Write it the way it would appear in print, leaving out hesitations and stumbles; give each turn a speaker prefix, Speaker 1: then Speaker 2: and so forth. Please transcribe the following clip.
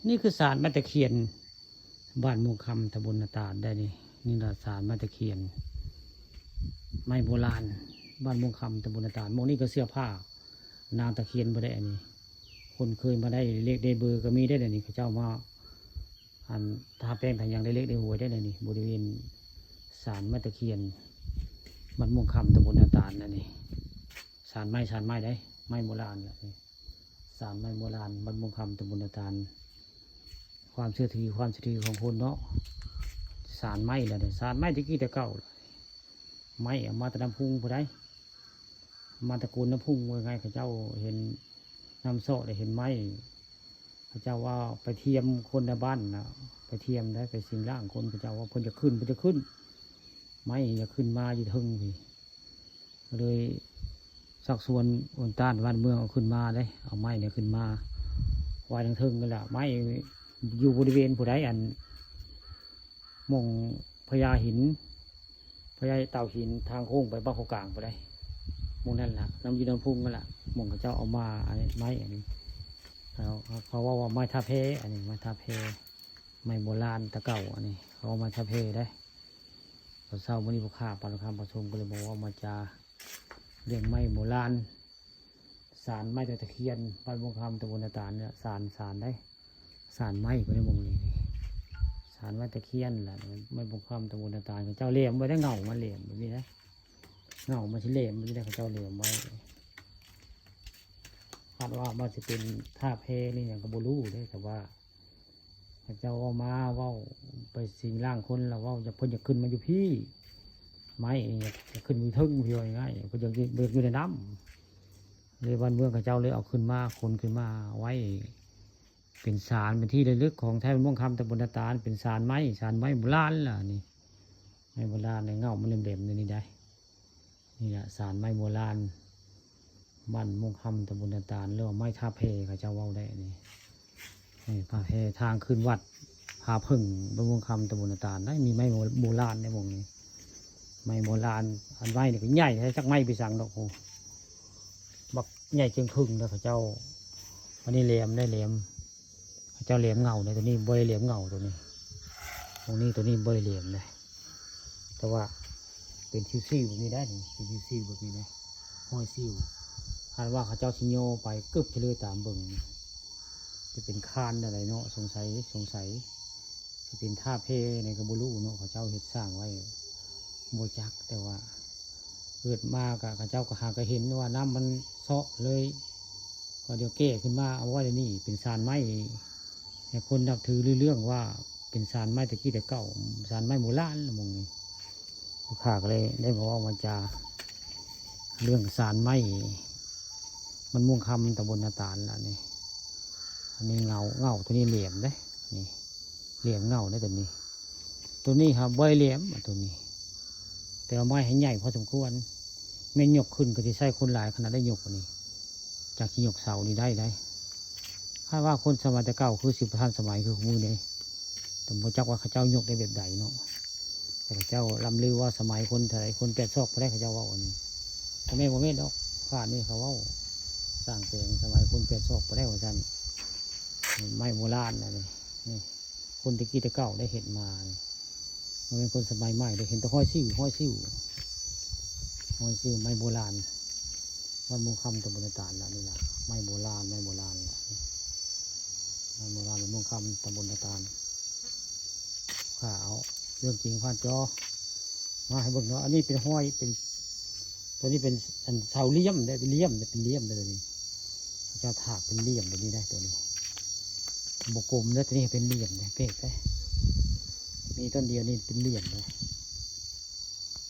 Speaker 1: นี่คือศาลไม้ตะเคียนบ้านมุงคำตำบลนาตาลได้นี่ละศาลไม้ตะเคียนไม้โบราณบ้านมุงคำตำบลนาตาลมองนี่ก็เสื้อผ้านางตะเคียนมาได้อันนี้คนเคยมาได้เลขได้เบอร์ก็มีได้เลยนี่เขาเจ้ามาอันทาแป้งทายังได้เลขได้หวยได้เลยนี่บริเวณศาลไม้ตะเคียนบ้านมุงคำตำบลนาตาลนั่นนี่ศาลไม้ได้ไม้โบราณนี่ศาลไม้โบราณบ้านมุงคำตำบลนาตาลความเชื่อถือของคนเนาะสารไม้แหละเนี่ยสารไม้ที่กี้แต่เก่าไม้เอามาตะน้ำพุ่งผู้ใดมาตะกูลน้ำพุ่งว่าไงเขาเจ้าเห็นน้ำโซ่ได้เห็นไม้เขาเจ้าว่าไปเทียมคนในบ้านนะไปเทียมได้ไปสิ่งร่างคนเขาเจ้าว่าเพิ่นจะขึ้นไม้จะขึ้นมาอยู่ทึ่งพี่เลยสักส่วนอนต้านบ้านเมืองเอาขึ้นมาได้เอาไม้เนี่ยขึ้นมาไว้ทั้งทึ่งกันแหละไม้อยู่บริเวณผู้ใดอันมงพญาหินพญาเต่าหินทางโค้งไปบ้านเขากลางผู้ใดมงนั่นแหละน้ำยืนน้ำพุ่งนั่นแหละมงเขาเจ้าเอามาอันนี้ไม้อันนี้เขาว่าไม้ท่าเพอันนี้ไม้ท่าเพไม้โบราณตะเก่าอันนี้เขาเอามาท่าเพได้พอเศร้าวันนี้พวกข้าปาราคำประชุมก็เลยบอกว่ามาจะเรื่องไม้โบราณสารไม้ตะเคียนบ้านวงคำตะบนนาตาลเนี่ยสารได้สารไม้ก็ได้มองนี่สารไม้ตะเคียนแหละไม่บงคำตะบนนาตาลเจ้าเหลี่ยมไว้ได้เงามาเหลี่ยมแบบนี้นะเงามาชิ้นเหลี่ยมแบบนี้นะเจ้าเหลี่ยมไว้คาดว่ามันจะเป็นท่าเพนี่อย่างกับบูรูได้แต่ว่าเจ้าเอามาว่าไปสิ่งร่างคนแล้วว่าจะพ้นจะขึ้นมาอยู่พี่ไม้จะขึ้นมือทึ่งพี่ง่ายก็ยังเบิกอยู่ในน้ำเลยวันเมืองกับเจ้าเลยเอาขึ้นมาคนขึ้นมาไว้เป็นศาลเป็นที่ระลึกของไทยม่วงคำตะบนนาตาลเป็นศาลไม้โบราณล่ะนี่ไม้โบราณในเงามันเหลี่ยมๆนี่ได้นี่แหละศาลไม้โบราณบ้านม่วงคำตะบนนาตาลเรียกว่าไม้ท่าเพเขาเจ้าว่าได้นี่ท่าเพทางขึ้นวัดพาพึ่งบ้านม่วงคำตะบนนาตาลได้มีไม้โบราณในวงนี้ไม้โบราณอันไม้เนี่ยก็ใหญ่ใช่จักไม้ไปสั่งดอกโอ้บักใหญ่เชิงครึ่งนะเขาเจ้าวันนี้เหลี่ยมได้เหลี่ยมเจ้าเหลี่ยมเงาเลยตัวนี้บริเหลี่ยมเงาตัวนี้ตัวนี้บริเหลี่ยมเลยแต่ว่าเป็นซิวแบบนี้ได้นี่เป็นซิวแบบนี้นะห้อยซิวคาดว่าเขาเจ้าชิโยไปกึบเฉลยตามเบิ่งจะเป็นคานอะไรเนาะสงสัยจะเป็นท่าเพในกระบุลูเนาะเขาเจ้าเห็ดสร้างไว้โบจักแต่ว่าเกิดมากะเขาเจ้าก็หากระเห็นว่าน้ำมันเซาะเลยก็เดี๋ยวแก้ขึ้นมาเอาไว้ในนี่เป็นสารไม้แต่คนนับถือเรื่องว่าเป็นสารไม้ตะกี้แต่เก่าสารไม้โบราณละมงนี่ข้าก็เลยได้บอกว่ามันจะเรื่องสารไม้มันม่วงคำตำบลนาตาลละนี่อันนี้เงาตัวนี้เหลี่ยมได้นี่เหลี่ยมเงาได้ตัวนี้ครับใบเหลี่ยมตัวนี้แต่ไม้ให้ใหญ่พอสมควรไม่หยกขึ้นก็จะใช้คนหลายขนาดได้หยกนี่จากที่หยกเสานี่ได้ถ้าว่าคนสมัยแต่เก่าคือสิบท่านสมัยคือมือเนี่ยแต่พระเจ้าว่าข้าเจ้ายกได้แบบใดเนาะแต่ข้าเจ้าลำลือว่าสมัยคนไทยคนแปดซอกก็ได้ข้าเจ้าว่าอันนี้แต่แม่บ่แม่ดอกผ่านนี่เขาว่าสร้างเพลงสมัยคนแปดซอกก็ได้ว่าจันไม้โบราณนะนี่คนตะกี้ตะเก่าได้เห็นมามันเป็นคนสมัยใหม่ได้เห็นแต่ห้อยซิ่วไม้โบราณวันมุงคำตะบนนาตาลนี่แหละไม้โบราณละไม้โบราณเป็นมุงคำตำบลนาตาลข่าวเรื่องจริงผ่านจอมาให้เบิ่งเนาะอันนี้เป็นห้อยเป็นตัวนี้เป็นอันเสาเลี่ยมได้เป็นเลี่ยมได้ตัวนี้เจ้าถากเป็นเลี่ยมแบบนี้ได้ตัวนี้บกกลมแล้วตัวนี้เป็นเลี่ยมได้เป๊กได้มีต้นเดียวนี่เป็นเลี่ยมเลย